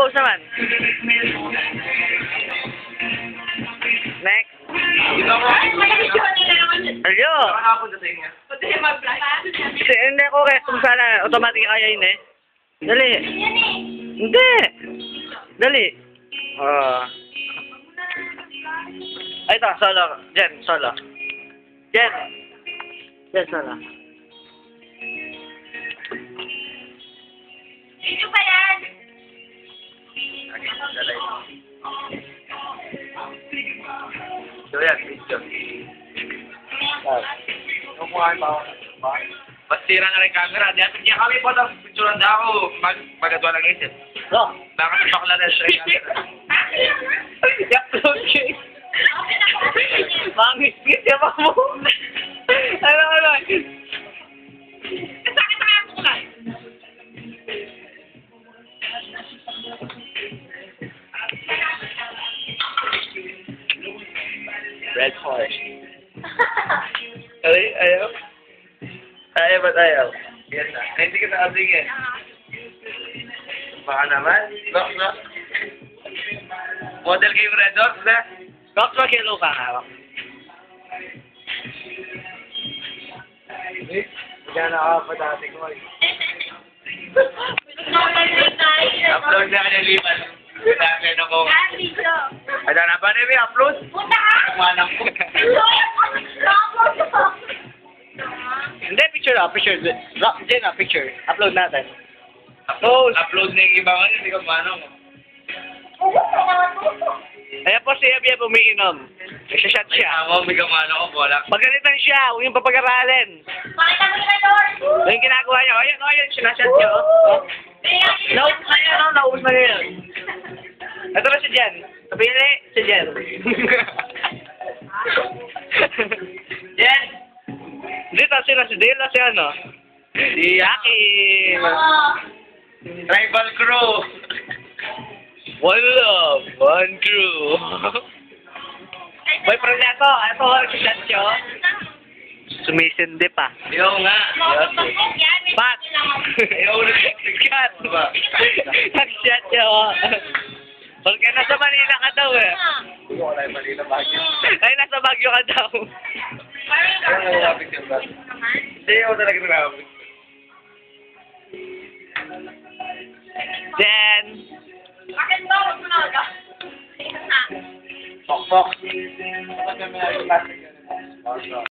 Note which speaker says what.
Speaker 1: pose naman. Next. Ayo. Hindi ko kung sana automatic kaya yun eh. Dali. Hindi. Dali. Ay, ito, solo. Jen, solo. Jen. Jen, solo.
Speaker 2: Ito ba yan?
Speaker 3: So yan, video. Kukuhaan pa ako. Pastira na rin camera. Dati niya kami po ng picturean na ako. Magatwa lang isip.
Speaker 1: No.
Speaker 3: Bakit bakla na siya yung camera?
Speaker 1: I-upload ko eh. Mangis-ngis ka pa mo. Ano.
Speaker 2: Sakit na kaya ko lang.
Speaker 3: Red horse. Ay, ayaw. Ayaw ba't ayaw? Yan na. Ay, hindi ka nakasing eh. Baka naman. No. Model kayo Red Horse na?
Speaker 1: Rock mo kilo ka hawak.
Speaker 3: Eh, kaya nakakapadati ko eh. Upload na kanya liman. Dami na ko. Ada na ba na may upload?
Speaker 2: Punta ka!
Speaker 3: Manang ko.
Speaker 1: Hindi, picture na. Picture. Rock, Jen na, picture. Upload natin.
Speaker 3: Upload na yung iba ko, hindi ko manong.
Speaker 1: Ayan po si Abia umiinom. Nagsashot siya.
Speaker 3: Ako, may kamano ko, wala.
Speaker 1: Pagalitan siya, huwag yung papag-aralin.
Speaker 2: Pakita mo yung door!
Speaker 1: Yung ginagawa niya, ayun, sinashot niya, Naubos na yun. Ito na si Jen. Kapili, si Jen.
Speaker 3: Jen!
Speaker 1: Dito, sino si Dale, si ano? Si Aki.
Speaker 3: Tribal crew!
Speaker 1: One love, one crew. Boyfriend niya to. Ito, nagsashot siya, Sumisindi pa.
Speaker 3: Ikaw nga.
Speaker 1: Pat!
Speaker 3: Ikaw na.
Speaker 1: Kat! Nag-shot siya, Huwag ka nasa Manila ka daw eh.
Speaker 3: Hindi ko na yung mali na bagyo.
Speaker 1: Ay, nasa Baguio ka daw.
Speaker 3: Ano nga nalapit yung ba? Hindi ako talaga nalapit.
Speaker 1: Then,
Speaker 2: Bakit ba? Huwag mo na aga.
Speaker 3: Pok-pok. Kapag kami ay plastic.